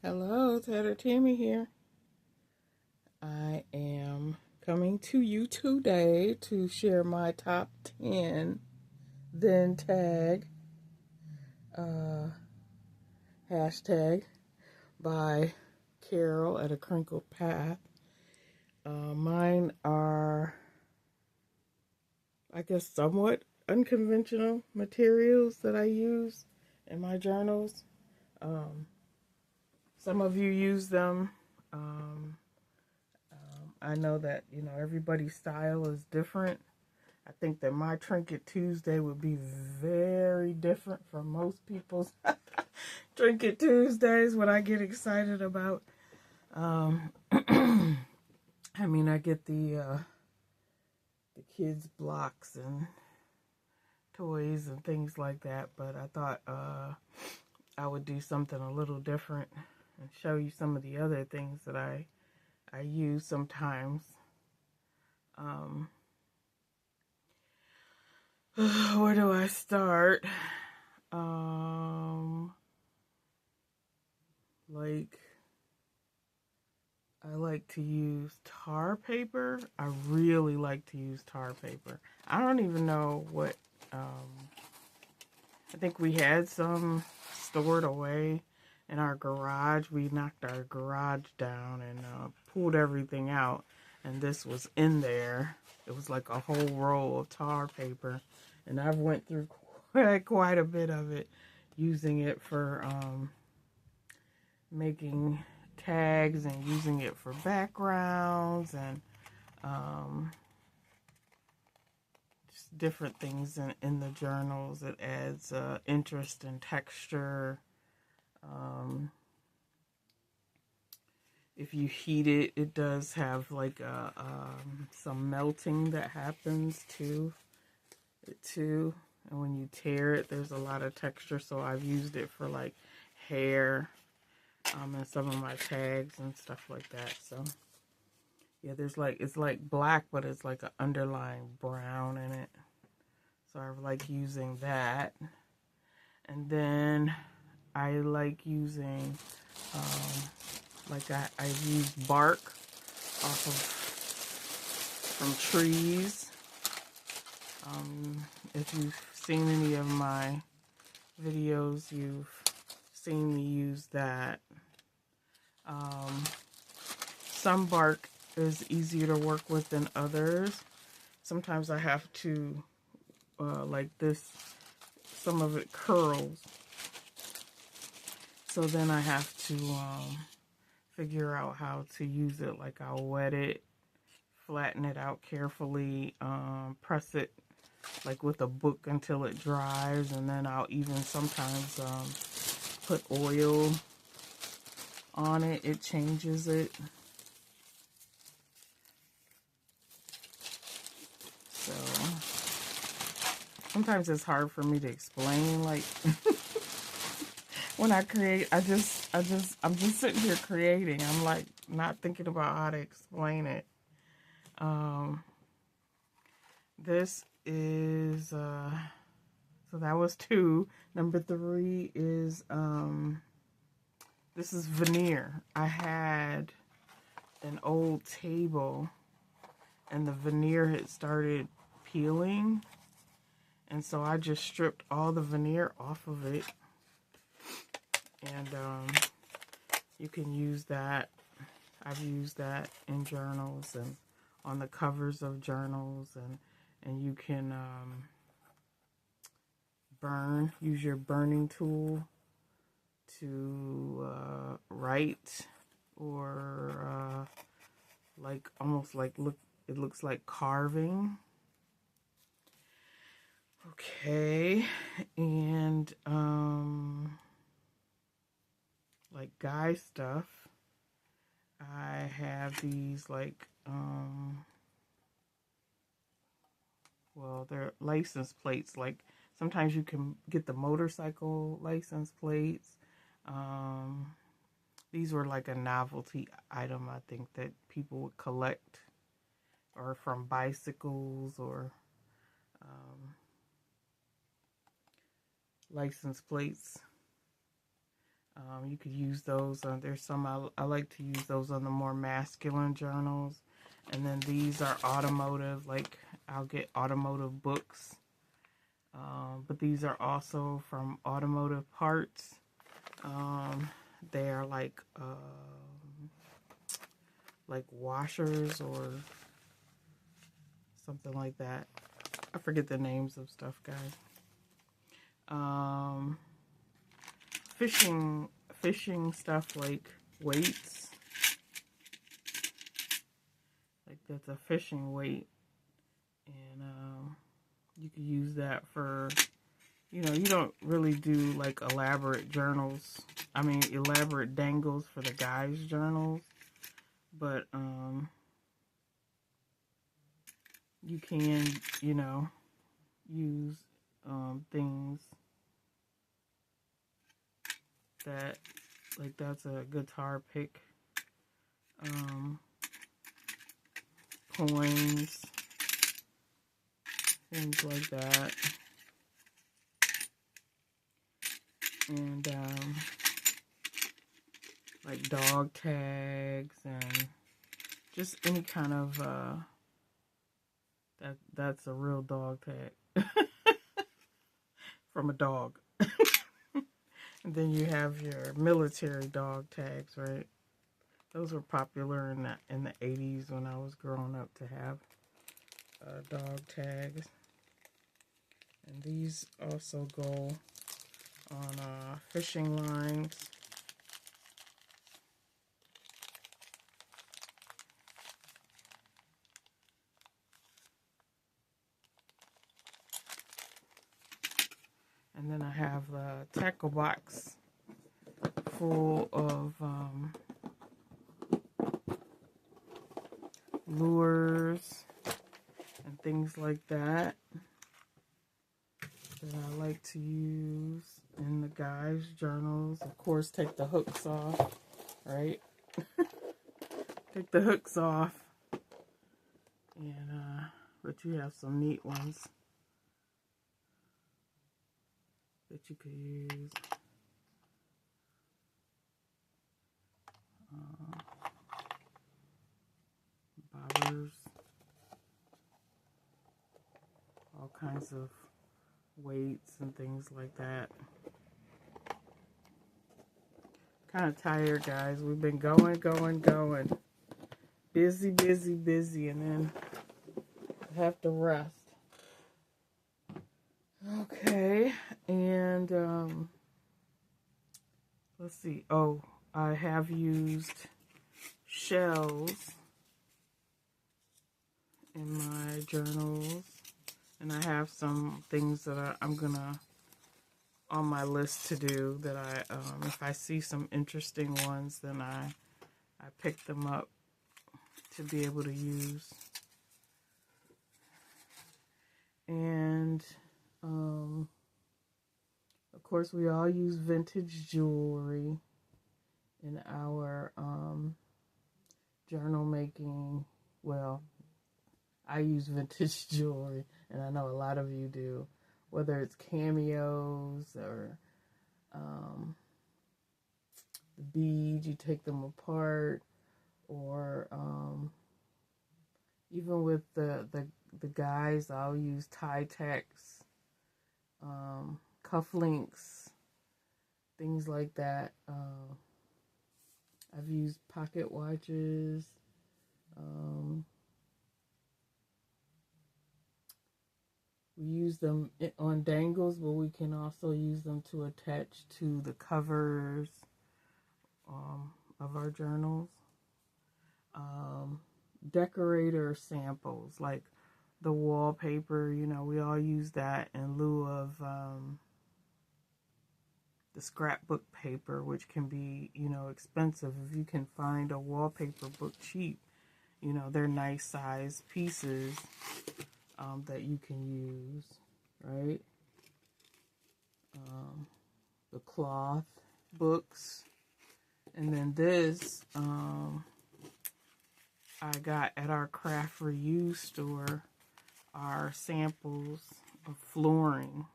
Hello, Tatter Tammy here. I am coming to you today to share my top 10 then tag uh, hashtag by Carol at A Crinkled Path. Mine are, I guess, somewhat unconventional materials that I use in my journals. Some of you use them. I know that, everybody's style is different. I think that my Trinket Tuesday would be very different from most people's Trinket Tuesdays, what I get excited about. I get the kids' blocks and toys and things like that, but I thought I would do something a little different and show you some of the other things that I use sometimes. Where do I start? I like to use tar paper. I really like to use tar paper. I don't even know what, I think we had some stored away in our garage. We knocked our garage down and pulled everything out, and this was in there. It was like a whole roll of tar paper, and I've went through quite a bit of it, using it for making tags and using it for backgrounds and just different things in the journals. It adds interest and texture. If you heat it, it does have like some melting that happens to it too. And when you tear it, there's a lot of texture. So I've used it for like hair and some of my tags and stuff like that. So yeah, it's like black, but it's like an underlying brown in it. So I like using that. And then I like using I use bark off of from trees. If you've seen any of my videos, you've seen me use that. Some bark is easier to work with than others. Sometimes I have to, like this, some of it curls. So then I have to figure out how to use it. Like I'll wet it, flatten it out carefully, press it like with a book until it dries, and then I'll even sometimes put oil on it. It changes it. So sometimes it's hard for me to explain, like when I create, I'm just sitting here creating. I'm like not thinking about how to explain it. This is so that was 2. Number 3 is this is veneer. I had an old table and the veneer had started peeling, and so I just stripped all the veneer off of it. And you can use that. I've used that in journals and on the covers of journals, and you can use your burning tool to write, or like almost like it looks like carving. Okay, and like guy stuff, I have these like well, they're license plates. Like sometimes you can get the motorcycle license plates. These were like a novelty item, I think, that people would collect, or from bicycles, or license plates. You could use those. There's some I like to use those on the more masculine journals. And then these are automotive, like I'll get automotive books. But these are also from automotive parts. They are like washers or something like that. I forget the names of stuff, guys. Fishing stuff like weights. Like that's a fishing weight. And you can use that for, you don't really do like elaborate journals. I mean, elaborate dangles for the guys' journals. But you can, use things that, like that's a guitar pick. Coins, things like that. And like dog tags and just any kind of that's a real dog tag from a dog. And then you have your military dog tags, right? Those were popular in the 80s when I was growing up to have dog tags. And these also go on fishing lines. And then I have the tackle box full of lures and things like that I like to use in the guys' journals. Of course, take the hooks off, right? Take the hooks off. And, but you have some neat ones that you could use. Bobbers. All kinds of weights and things like that. Kind of tired, guys. We've been going. Busy, and then I have to rest. Okay, and let's see. Oh, I have used shells in my journals, and I have some things that I'm gonna on my list to do that if I see some interesting ones, then I pick them up to be able to use. And of course, we all use vintage jewelry in our journal making. Well, I use vintage jewelry, and I know a lot of you do, whether it's cameos or the beads, you take them apart, or even with the guys, I'll use tie-tacks, cufflinks, things like that. I've used pocket watches. We use them on dangles, but we can also use them to attach to the covers of our journals. Decorator samples, like the wallpaper, we all use that in lieu of the scrapbook paper, which can be, expensive. If you can find a wallpaper book cheap, they're nice size pieces that you can use, right? The cloth books. And then this, I got at our craft reuse store, are samples of flooring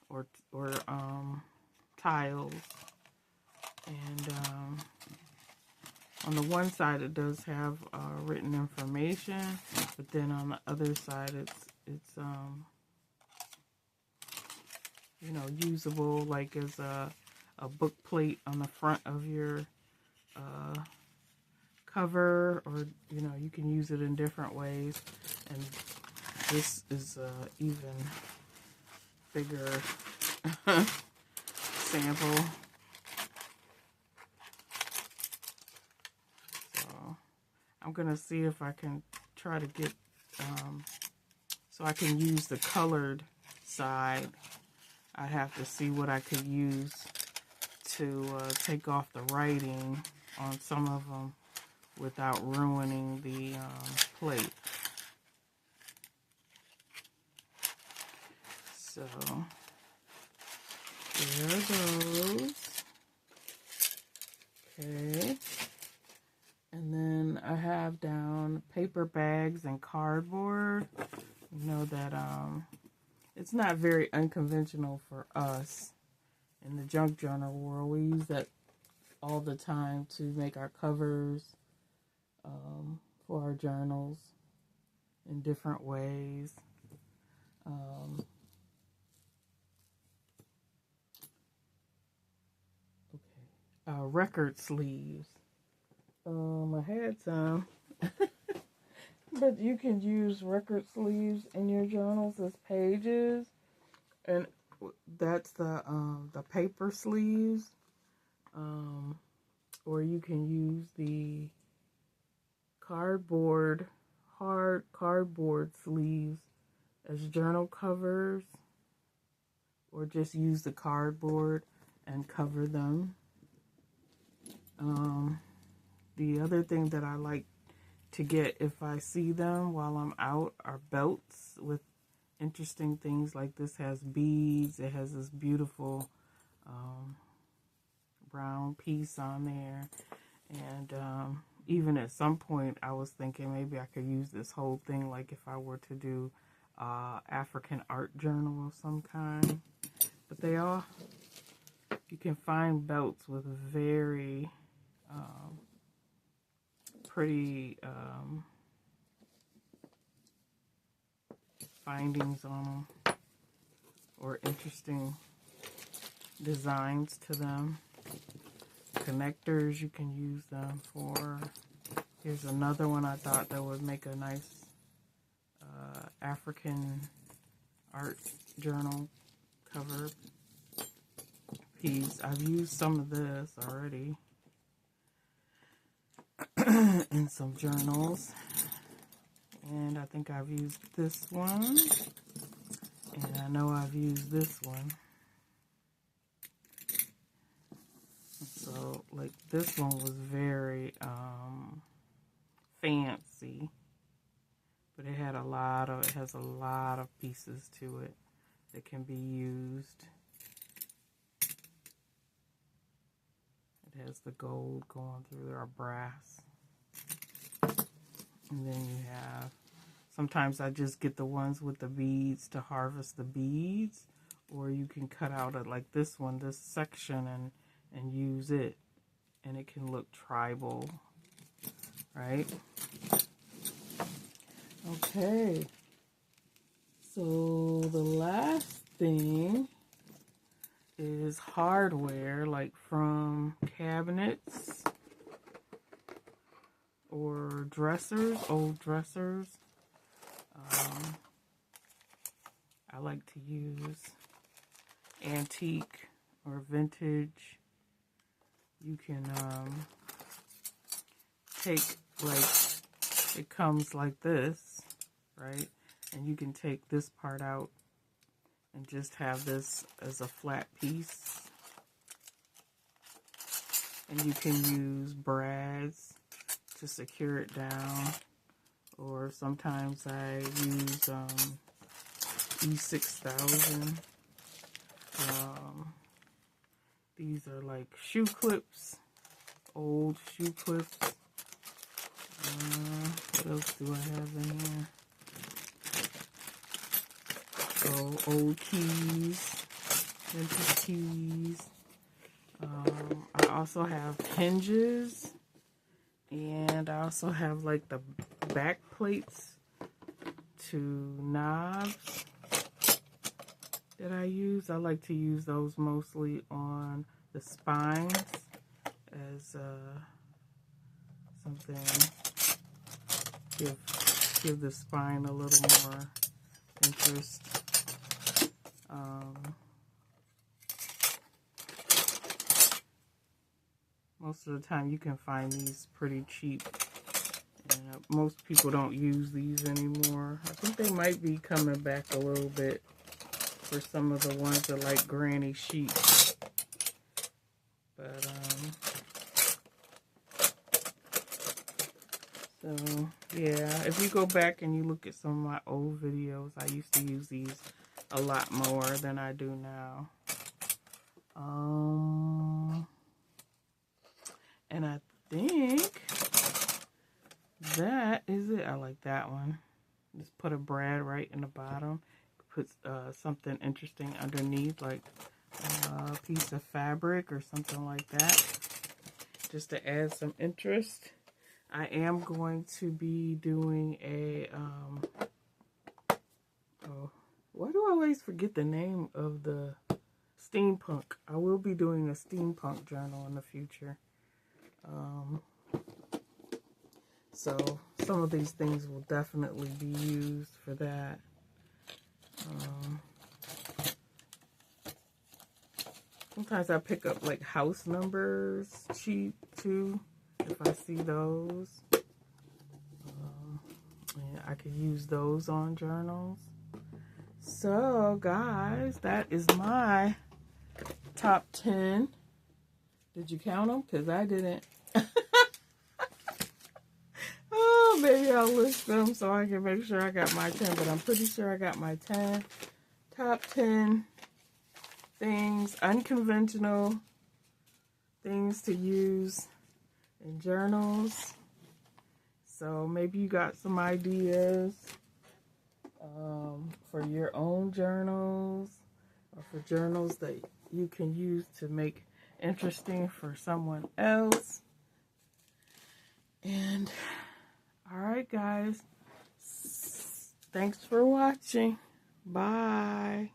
or tiles. And on the one side it does have written information, but then on the other side it's you know, usable like as a book plate on the front of your cover, or you know, you can use it in different ways. And this is even bigger sample. So I'm gonna see if I can try to get so I can use the colored side. I have to see what I could use to take off the writing on some of them without ruining the plate. So there it goes. Okay. And then I have down paper bags and cardboard. You know that it's not very unconventional for us in the junk journal world. We use that all the time to make our covers for our journals in different ways. Record sleeves. I had some, but you can use record sleeves in your journals as pages, and that's the paper sleeves, or you can use the hard cardboard sleeves as journal covers, or just use the cardboard and cover them. The other thing that I like to get if I see them while I'm out are belts with interesting things. Like this has beads. It has this beautiful brown piece on there. And even at some point I was thinking maybe I could use this whole thing, like if I were to do African art journal of some kind. But you can find belts with very pretty findings on them, or interesting designs to them. Connectors, you can use them for. Here's another one I thought that would make a nice African art journal cover piece. I've used some of this already in some journals, and I think I've used this one, and I know I've used this one. So like this one was very fancy, but it has a lot of pieces to it that can be used. It has the gold going through there, or brass. And then you have, sometimes I just get the ones with the beads to harvest the beads, or you can cut out like this one, this section, and use it, and it can look tribal, right? Okay, so the last thing is hardware, like from cabinets or dressers, old dressers. I like to use antique or vintage. You can take, like, it comes like this, right? And you can take this part out and just have this as a flat piece. And you can use brads to secure it down. Or sometimes I use E6000. These are like shoe clips, old shoe clips. What else do I have in here? So old keys, vintage keys. I also have hinges, and I also have like the back plates to knobs that I use. I like to use those mostly on the spines as something give the spine a little more interest. Most of the time you can find these pretty cheap, and most people don't use these anymore. I think they might be coming back a little bit for some of the ones that like granny chic. But so yeah, if you go back and you look at some of my old videos, I used to use these a lot more than I do now. And I think that is it. I like that one. Just put a brad right in the bottom. Put something interesting underneath, like a piece of fabric or something like that, just to add some interest. I am going to be doing a why do I always forget the name of the steampunk? I will be doing a steampunk journal in the future. So some of these things will definitely be used for that. Sometimes I pick up like house numbers cheap too, if I see those. Yeah, I could use those on journals. So guys, that is my top 10. Did you count them? Because I didn't. Oh, maybe I'll list them so I can make sure I got my 10. But I'm pretty sure I got my 10. Top 10 things, unconventional things to use in journals. So maybe you got some ideas for your own journals, or for journals that you can use to make interesting for someone else. And all right, guys, thanks for watching. Bye.